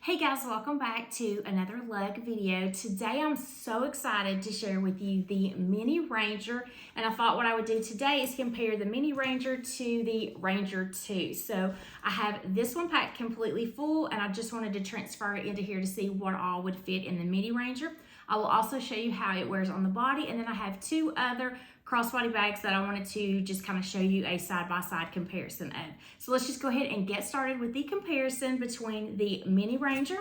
Hey guys, welcome back to another LUG video. Today I'm so excited to share with you the Mini Ranger, and I thought what I would do today is compare the Mini Ranger to the Ranger 2. So I have this one packed completely full, and I just wanted to transfer it into here to see what all would fit in the Mini Ranger. I will also show you how it wears on the body, and then I have two other crossbody bags that I wanted to just kind of show you a side-by-side comparison of. So let's just go ahead and get started with the comparison between the Mini Ranger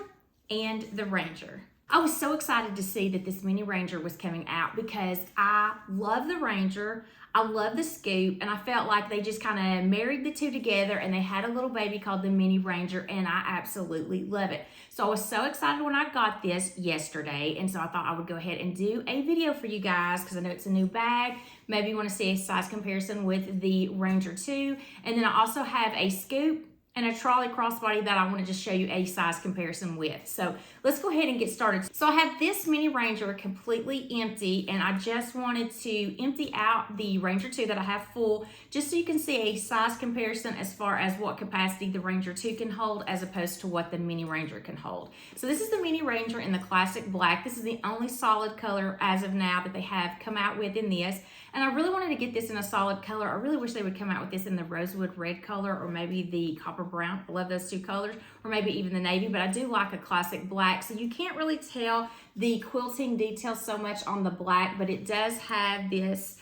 and the Ranger. I was so excited to see that this Mini Ranger was coming out because I love the Ranger, I love the Scoop, and I felt like they just kind of married the two together and they had a little baby called the Mini Ranger, and I absolutely love it. So I was so excited when I got this yesterday, and so I thought I would go ahead and do a video for you guys because I know it's a new bag. Maybe you want to see a size comparison with the Ranger 2, and then I also have a Scoop and a trolley crossbody that I want to just show you a size comparison with. So let's go ahead and get started. So I have this Mini Ranger completely empty, and I just wanted to empty out the Ranger 2 that I have full, just so you can see a size comparison as far as what capacity the Ranger 2 can hold as opposed to what the Mini Ranger can hold. So this is the Mini Ranger in the classic black. This is the only solid color as of now that they have come out with in this. And I really wanted to get this in a solid color. I really wish they would come out with this in the rosewood red color or maybe the copper brown. I love those two colors, or maybe even the navy, but I do like a classic black. So you can't really tell the quilting detail so much on the black, but it does have this,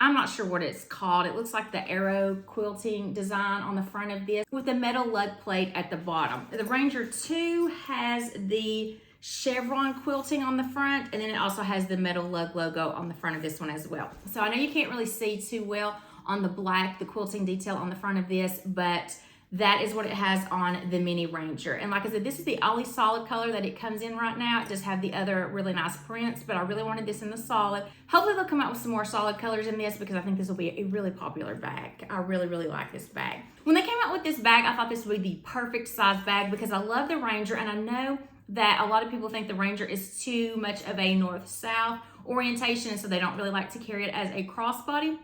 I'm not sure what it's called. It looks like the arrow quilting design on the front of this with the metal lug plate at the bottom. The Ranger 2 has the chevron quilting on the front, and then it also has the metal lug logo on the front of this one as well. So I know you can't really see too well on the black, the quilting detail on the front of this, but that is what it has on the Mini Ranger. And like I said, this is the only solid color that it comes in right now. It does have the other really nice prints, but I really wanted this in the solid. Hopefully they'll come out with some more solid colors in this because I think this will be a really popular bag. I really like this bag. When they came out with this bag, I thought this would be the perfect size bag because I love the Ranger, and I know that a lot of people think the Ranger is too much of a north-south orientation, so they don't really like to carry it as a crossbody.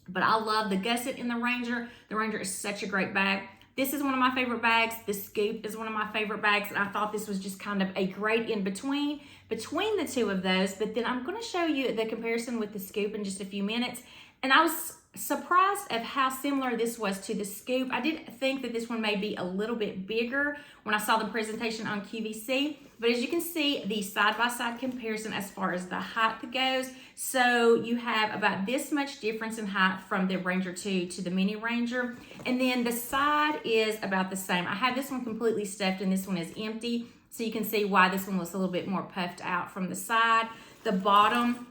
But I love the gusset in the Ranger. The Ranger is such a great bag. This is one of my favorite bags. The Scoop is one of my favorite bags, and I thought this was just kind of a great in-between between the two of those. But then I'm going to show you the comparison with the Scoop in just a few minutes. And I was surprised at how similar this was to the Scoop. I did think that this one may be a little bit bigger when I saw the presentation on QVC, but as you can see, the side-by-side comparison as far as the height goes, so you have about this much difference in height from the Ranger 2 to the Mini Ranger, and then the side is about the same. I have this one completely stuffed and this one is empty, so you can see why this one looks a little bit more puffed out from the side. The bottom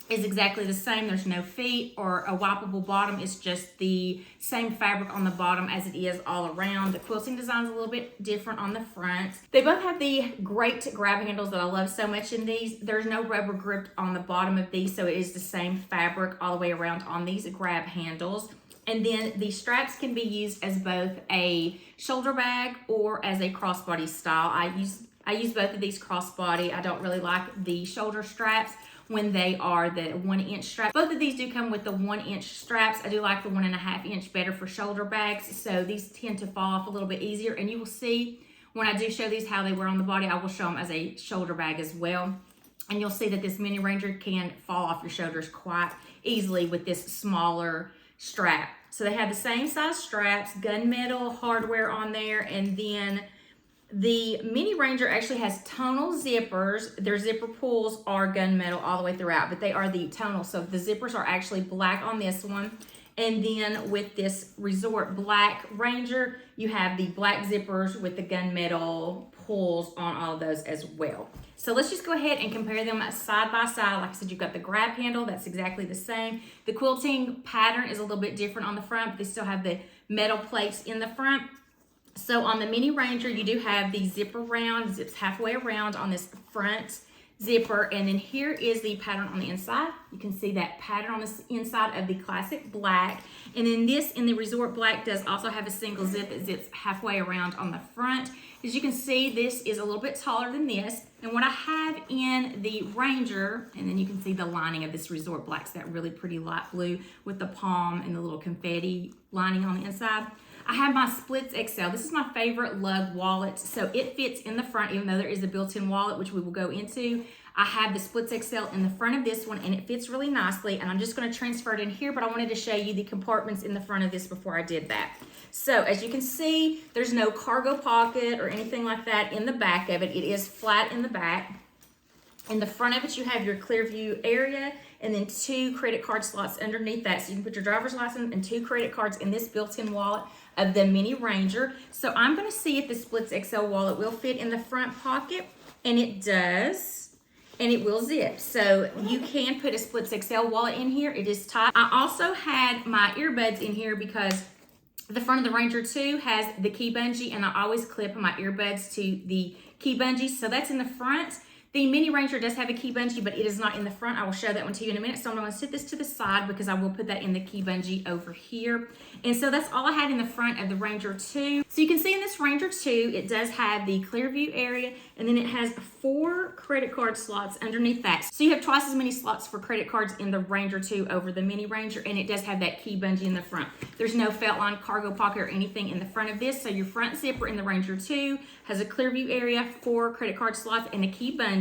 is exactly the same. There's no feet or a wipeable bottom. It's just the same fabric on the bottom as it is all around. The quilting design is a little bit different on the front. They both have the great grab handles that I love so much in these. There's no rubber grip on the bottom of these, so it is the same fabric all the way around on these grab handles. And then the straps can be used as both a shoulder bag or as a crossbody style. I use both of these crossbody. I don't really like the shoulder straps when they are the 1-inch straps. Both of these do come with the 1-inch straps. I do like the 1.5 inch better for shoulder bags, so these tend to fall off a little bit easier, and you will see when I do show these how they wear on the body. I will show them as a shoulder bag as well, and you'll see that this Mini Ranger can fall off your shoulders quite easily with this smaller strap. So they have the same size straps, gunmetal hardware on there, and then the Mini Ranger actually has tonal zippers. Their zipper pulls are gunmetal all the way throughout, but they are the tonal. So the zippers are actually black on this one. And then with this Resort Black Ranger, you have the black zippers with the gunmetal pulls on all of those as well. So let's just go ahead and compare them side by side. Like I said, you've got the grab handle, that's exactly the same. The quilting pattern is a little bit different on the front, but they still have the metal plates in the front. So on the Mini Ranger, you do have the zipper round, zips halfway around on this front zipper, and then here is the pattern on the inside. You can see that pattern on the inside of the classic black, and then this in the Resort Black does also have a single zip that zips halfway around on the front. As you can see, this is a little bit taller than this, and what I have in the Ranger, and then you can see the lining of this Resort Black's that really pretty light blue with the palm and the little confetti lining on the inside. I have my Splits XL. This is my favorite lug wallet. So it fits in the front, even though there is a built-in wallet, which we will go into. I have the Splits XL in the front of this one, and it fits really nicely. And I'm just going to transfer it in here, but I wanted to show you the compartments in the front of this before I did that. So as you can see, there's no cargo pocket or anything like that in the back of it. It is flat in the back. In the front of it, you have your clear view area and then 2 credit card slots underneath that. So you can put your driver's license and 2 credit cards in this built-in wallet of the Mini Ranger. So I'm going to see if the Splits XL wallet will fit in the front pocket, and it does, and it will zip. So you can put a Splits XL wallet in here. It is tight. I also had my earbuds in here because the front of the Ranger 2 has the key bungee, and I always clip my earbuds to the key bungee. So that's in the front. The Mini Ranger does have a key bungee, but it is not in the front. I will show that one to you in a minute. So I'm going to sit this to the side because I will put that in the key bungee over here. And so that's all I had in the front of the Ranger 2. So you can see in this Ranger 2, it does have the clear view area, and then it has 4 credit card slots underneath that. So you have twice as many slots for credit cards in the Ranger 2 over the Mini Ranger, and it does have that key bungee in the front. There's no felt line cargo pocket or anything in the front of this. So your front zipper in the Ranger 2 has a clear view area, 4 credit card slots, and a key bungee.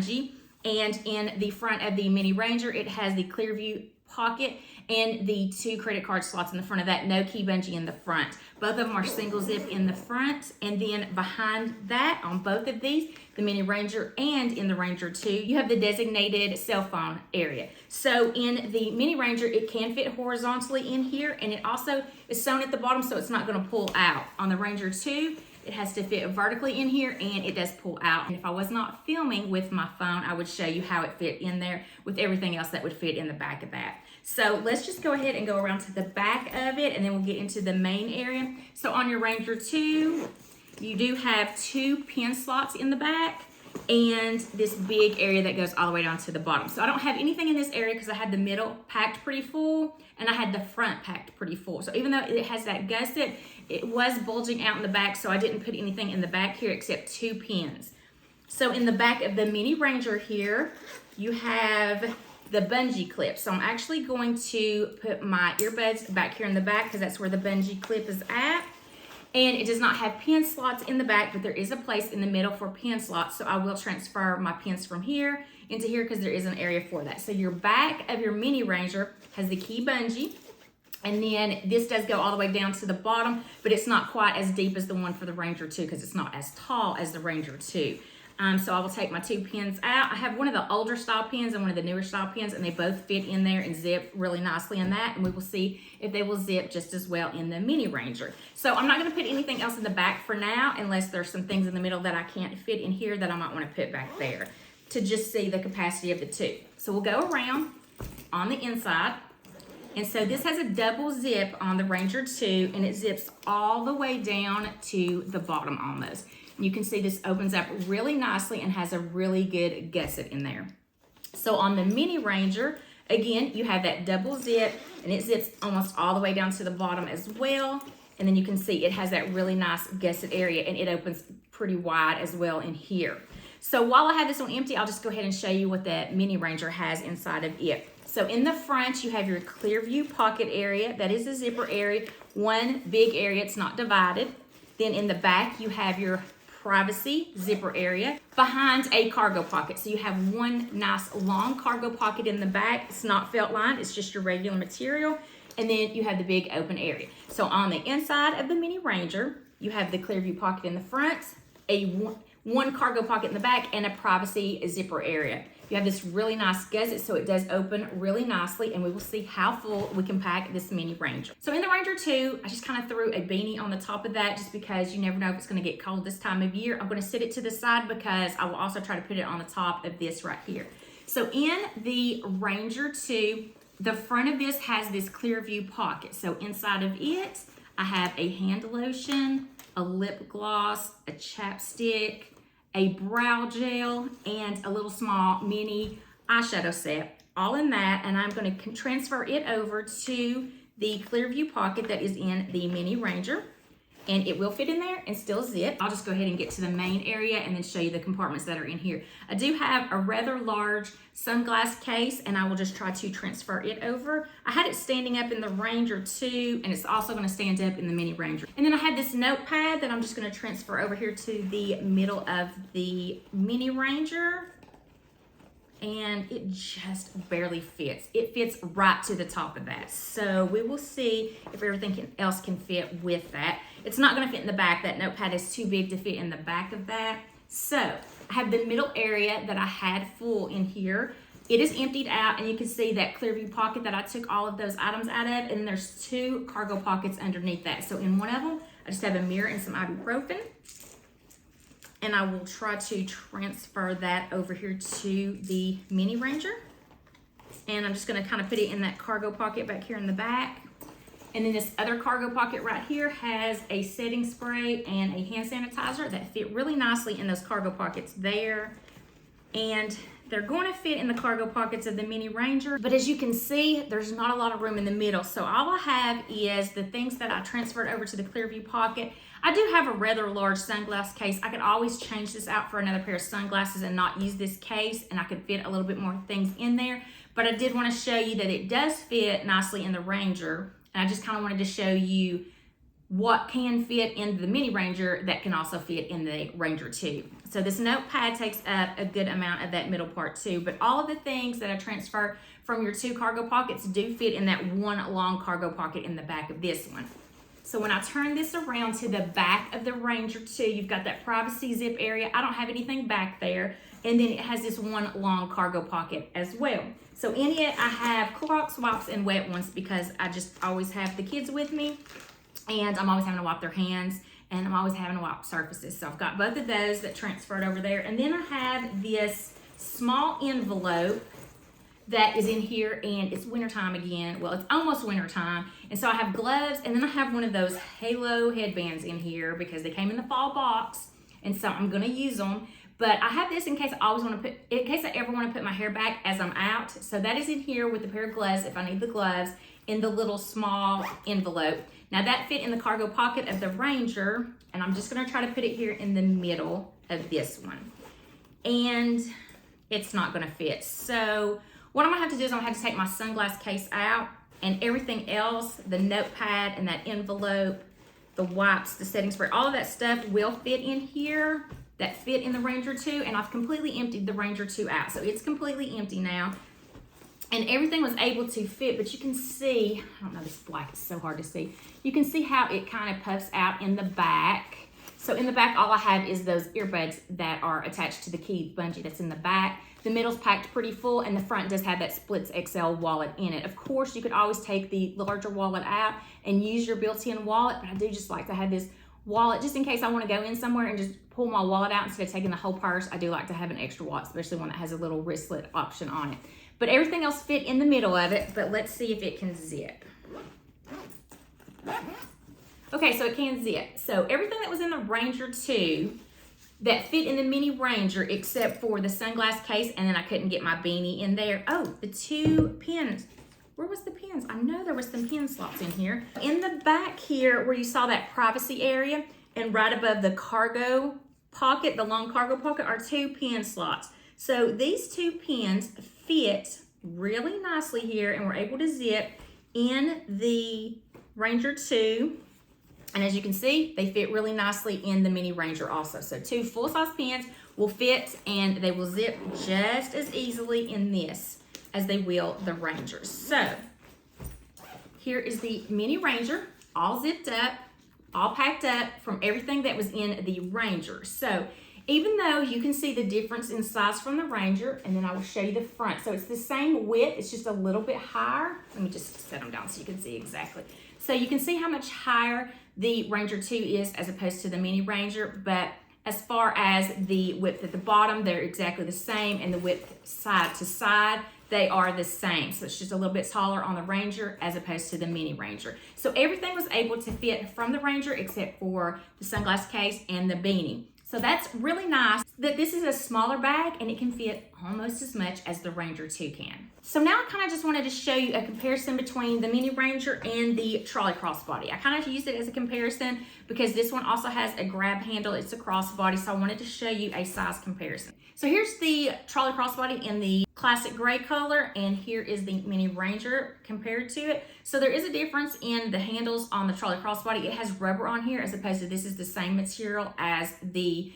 And in the front of the Mini Ranger, it has the clear view pocket and the 2 credit card slots in the front of that. No key bungee in the front. Both of them are single zip in the front. And then behind that, on both of these, the Mini Ranger and in the Ranger 2, you have the designated cell phone area. So in the Mini Ranger, it can fit horizontally in here, and it also is sewn at the bottom, so it's not going to pull out. On the Ranger 2, it has to fit vertically in here, and it does pull out. And if I was not filming with my phone, I would show you how it fit in there with everything else that would fit in the back of that. So let's just go ahead and go around to the back of it, and then we'll get into the main area. So on your Ranger 2, you do have 2 pin slots in the back and this big area that goes all the way down to the bottom. So I don't have anything in this area because I had the middle packed pretty full and I had the front packed pretty full. So even though it has that gusset, it was bulging out in the back, so I didn't put anything in the back here except 2 pins. So in the back of the Mini Ranger here, you have the bungee clip. So I'm actually going to put my earbuds back here in the back because that's where the bungee clip is at. And it does not have pin slots in the back, but there is a place in the middle for pin slots. So I will transfer my pins from here into here because there is an area for that. So your back of your Mini Ranger has the key bungee. And then this does go all the way down to the bottom, but it's not quite as deep as the one for the Ranger 2 because it's not as tall as the Ranger 2. So I will take my 2 pins out. I have one of the older style pins and one of the newer style pins, and they both fit in there and zip really nicely in that. And we will see if they will zip just as well in the Mini Ranger. So I'm not going to put anything else in the back for now, unless there's some things in the middle that I can't fit in here that I might want to put back there to just see the capacity of the 2. So we'll go around on the inside. And so this has a double zip on the Ranger 2, and it zips all the way down to the bottom almost. You can see this opens up really nicely and has a really good gusset in there. So on the Mini Ranger, again, you have that double zip, and it zips almost all the way down to the bottom as well. And then you can see it has that really nice gusset area, and it opens pretty wide as well in here. So while I have this one empty, I'll just go ahead and show you what the Mini Ranger has inside of it. So in the front, you have your clear view pocket area. That is the zipper area, one big area. It's not divided. Then in the back, you have your privacy zipper area behind a cargo pocket. So you have one nice long cargo pocket in the back. It's not felt lined, it's just your regular material. And then you have the big open area. So on the inside of the Mini Ranger, you have the clear view pocket in the front, one cargo pocket in the back, and a privacy zipper area. You have this really nice gusset, so it does open really nicely, and we will see how full we can pack this Mini Ranger. So in the Ranger 2, I just kind of threw a beanie on the top of that just because you never know if it's going to get cold this time of year. I'm going to sit it to the side because I will also try to put it on the top of this right here. So in the Ranger 2, the front of this has this clear view pocket. So inside of it, I have a hand lotion, a lip gloss, a chapstick, a brow gel, and a little small mini eyeshadow set, all in that. And I'm going to transfer it over to the clear view pocket that is in the Mini Ranger. and it will fit in there and still zip. I'll just go ahead and get to the main area and then show you the compartments that are in here. I do have a rather large sunglass case, and I will just try to transfer it over. I had it standing up in the Ranger too, and it's also going to stand up in the Mini Ranger. And then I had this notepad that I'm just going to transfer over here to the middle of the Mini Ranger, and it just barely fits. It fits right to the top of that. So we will see if everything else can fit with that. It's not going to fit in the back. That notepad is too big to fit in the back of that. So I have the middle area that I had full in here. It is emptied out, and you can see that clear view pocket that I took all of those items out of, and then there's 2 cargo pockets underneath that. So in one of them, I just have a mirror and some ibuprofen, and I will try to transfer that over here to the Mini Ranger. And I'm just gonna kind of put it in that cargo pocket back here in the back. And then this other cargo pocket right here has a setting spray and a hand sanitizer that fit really nicely in those cargo pockets there. And they're going to fit in the cargo pockets of the Mini Ranger, but as you can see, there's not a lot of room in the middle. So all I have is the things that I transferred over to the Clearview pocket. I do have a rather large sunglass case. I could always change this out for another pair of sunglasses and not use this case, and I could fit a little bit more things in there. But I did want to show you that it does fit nicely in the Ranger, and I just kind of wanted to show you what can fit in the Mini Ranger that can also fit in the Ranger too. So this notepad takes up a good amount of that middle part too, but all of the things that I transfer from your 2 cargo pockets do fit in that one long cargo pocket in the back of this one. So when I turn this around to the back of the Ranger too, you've got that privacy zip area. I don't have anything back there. And then it has this one long cargo pocket as well. So in it, I have Clorox wipes and wet ones because I just always have the kids with me, and I'm always having to wipe their hands, and I'm always having to wipe surfaces. So I've got both of those that transferred over there. And then I have this small envelope that is in here, and it's wintertime again. Well, it's almost wintertime. And so I have gloves, and then I have one of those halo headbands in here because they came in the fall box, and so I'm gonna use them. But I have this in case I ever want to put my hair back as I'm out. So that is in here with a pair of gloves if I need the gloves, in the little small envelope. Now that fit in the cargo pocket of the Ranger, and I'm just gonna try to put it here in the middle of this one. And it's not gonna fit. So what I'm gonna have to do is I'm gonna have to take my sunglass case out, and everything else, the notepad and that envelope, the wipes, the setting spray, all of that stuff will fit in here that fit in the Ranger 2, and I've completely emptied the Ranger 2 out. So it's completely empty now. And everything was able to fit, but you can see, I don't know, this black is so hard to see. You can see how it kind of puffs out in the back. So in the back, all I have is those earbuds that are attached to the key bungee that's in the back. The middle's packed pretty full, and the front does have that Splits XL wallet in it. Of course, you could always take the larger wallet out and use your built-in wallet, but I do just like to have this wallet just in case I want to go in somewhere and just pull my wallet out instead of taking the whole purse. I do like to have an extra wallet, especially one that has a little wristlet option on it. But everything else fit in the middle of it, but let's see if it can zip. Okay, so it can zip. So everything that was in the Ranger 2 that fit in the Mini Ranger except for the sunglass case, and then I couldn't get my beanie in there. Oh, the 2 pins. Where was the pins? I know there was some pin slots in here. In the back here where you saw that privacy area and right above the cargo pocket, the long cargo pocket, are 2 pin slots. So these 2 pins fit really nicely here, and we're able to zip in the Ranger 2. And as you can see, they fit really nicely in the Mini Ranger also. So 2 full-size pins will fit, and they will zip just as easily in this as they will the Rangers. So here is the Mini Ranger, all zipped up, all packed up from everything that was in the Ranger. So even though you can see the difference in size from the Ranger, and then I will show you the front. So it's the same width, it's just a little bit higher. Let me just set them down so you can see exactly. So you can see how much higher the Ranger 2 is as opposed to the Mini Ranger, but as far as the width at the bottom, they're exactly the same, and the width side to side, they are the same. So it's just a little bit taller on the Ranger as opposed to the Mini Ranger. So everything was able to fit from the Ranger except for the sunglass case and the beanie. So that's really nice. that this is a smaller bag and it can fit almost as much as the Ranger 2 can. So now I kind of just wanted to show you a comparison between the Mini Ranger and the Trolley Crossbody. I kind of used it as a comparison because this one also has a grab handle. It's a crossbody, so I wanted to show you a size comparison. So here's the Trolley Crossbody in the classic gray color, and here is the Mini Ranger compared to it. So there is a difference in the handles on the Trolley Crossbody. It has rubber on here as opposed to this is the same material as the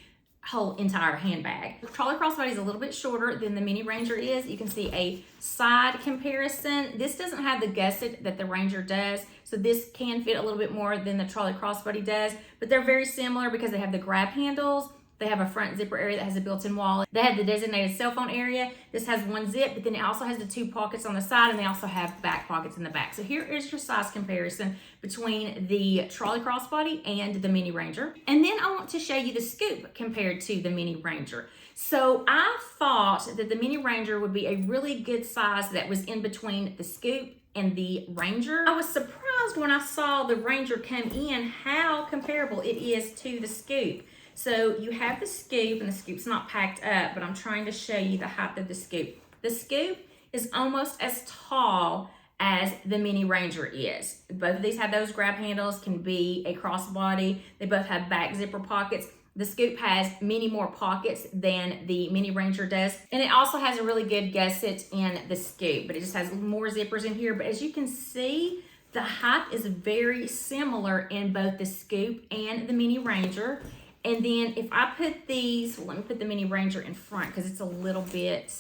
whole entire handbag. The Trolley Crossbody is a little bit shorter than the Mini Ranger is. You can see a side comparison. This doesn't have the gusset that the Ranger does, so this can fit a little bit more than the Trolley Crossbody does, but they're very similar because they have the grab handles. They have a front zipper area that has a built-in wallet. They have the designated cell phone area. This has one zip, but then it also has the 2 pockets on the side, and they also have back pockets in the back. So here is your size comparison between the Trolley Crossbody and the Mini Ranger. And then I want to show you the Scoop compared to the Mini Ranger. So I thought that the Mini Ranger would be a really good size that was in between the Scoop and the Ranger. I was surprised when I saw the Ranger come in how comparable it is to the Scoop. So you have the Scoop, and the Scoop's not packed up, but I'm trying to show you the height of the Scoop. The Scoop is almost as tall as the Mini Ranger is. Both of these have those grab handles, can be a crossbody. They both have back zipper pockets. The Scoop has many more pockets than the Mini Ranger does. And it also has a really good gusset in the Scoop, but it just has more zippers in here. But as you can see, the height is very similar in both the Scoop and the Mini Ranger. And then if I put these, let me put the Mini Ranger in front because it's a little bit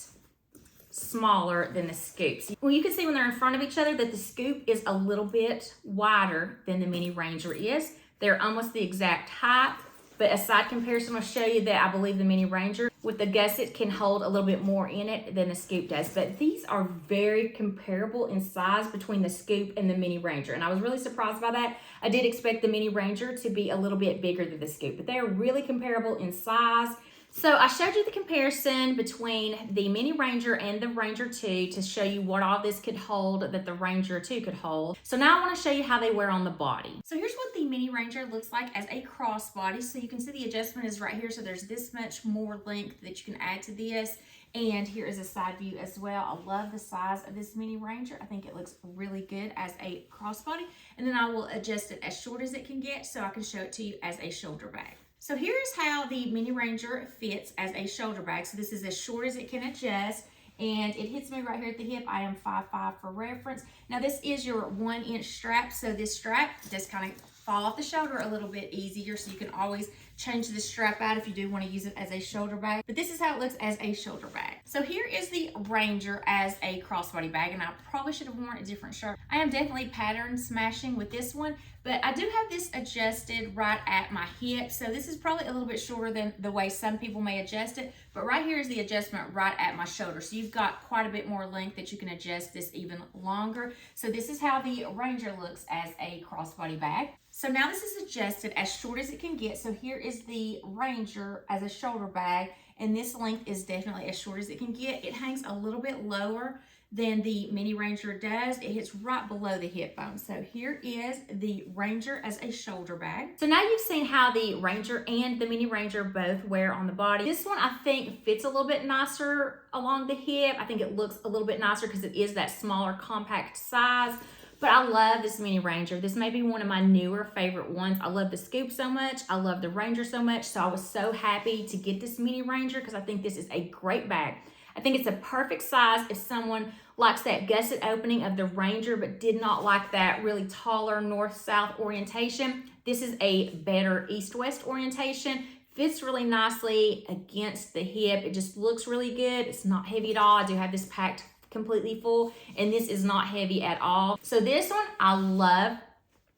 smaller than the Scoops. Well, you can see when they're in front of each other that the Scoop is a little bit wider than the Mini Ranger is. They're almost the exact height, but a side comparison will show you that I believe the Mini Ranger with the gusset can hold a little bit more in it than the Scoop does. But these are very comparable in size between the Scoop and the Mini Ranger, and I was really surprised by that. I did expect the Mini Ranger to be a little bit bigger than the Scoop, but they are really comparable in size. So I showed you the comparison between the Mini Ranger and the Ranger 2 to show you what all this could hold that the Ranger 2 could hold. So now I want to show you how they wear on the body. So here's what the Mini Ranger looks like as a crossbody. So you can see the adjustment is right here. So there's this much more length that you can add to this. And here is a side view as well. I love the size of this Mini Ranger. I think it looks really good as a crossbody. And then I will adjust it as short as it can get so I can show it to you as a shoulder bag. So here's how the Mini Ranger fits as a shoulder bag. So this is as short as it can adjust, and it hits me right here at the hip. I am 5'5" for reference. Now this is your 1-inch strap, so this strap just kind of fall off the shoulder a little bit easier, so you can always change the strap out if you do want to use it as a shoulder bag. But this is how it looks as a shoulder bag. So here is the Ranger as a crossbody bag, and I probably should have worn a different shirt. I am definitely pattern smashing with this one, but I do have this adjusted right at my hip. So this is probably a little bit shorter than the way some people may adjust it, but right here is the adjustment right at my shoulder. So you've got quite a bit more length that you can adjust this even longer. So this is how the Ranger looks as a crossbody bag. So now this is adjusted as short as it can get. So here is the Ranger as a shoulder bag, and this length is definitely as short as it can get. It hangs a little bit lower than the Mini Ranger does. It hits right below the hip bone. So here is the Ranger as a shoulder bag. So now you've seen how the Ranger and the Mini Ranger both wear on the body. This one I think fits a little bit nicer along the hip. I think it looks a little bit nicer because it is that smaller compact size. But I love this Mini Ranger. This may be one of my newer favorite ones. I love the Scoop so much. I love the Ranger so much. So I was so happy to get this Mini Ranger because I think this is a great bag. I think it's a perfect size if someone likes that gusset opening of the Ranger but did not like that really taller north-south orientation. This is a better east-west orientation. Fits really nicely against the hip. It just looks really good. It's not heavy at all. I do have this packed completely full, and this is not heavy at all. So this one I love,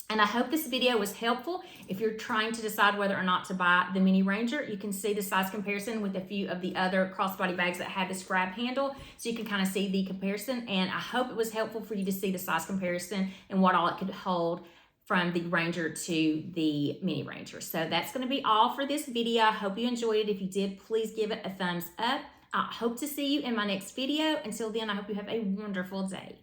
and I hope this video was helpful. If you're trying to decide whether or not to buy the Mini Ranger, you can see the size comparison with a few of the other crossbody bags that have this grab handle, so you can kind of see the comparison, and I hope it was helpful for you to see the size comparison and what all it could hold from the Ranger to the Mini Ranger. So that's going to be all for this video. I hope you enjoyed it. If you did, please give it a thumbs up. I hope to see you in my next video. Until then, I hope you have a wonderful day.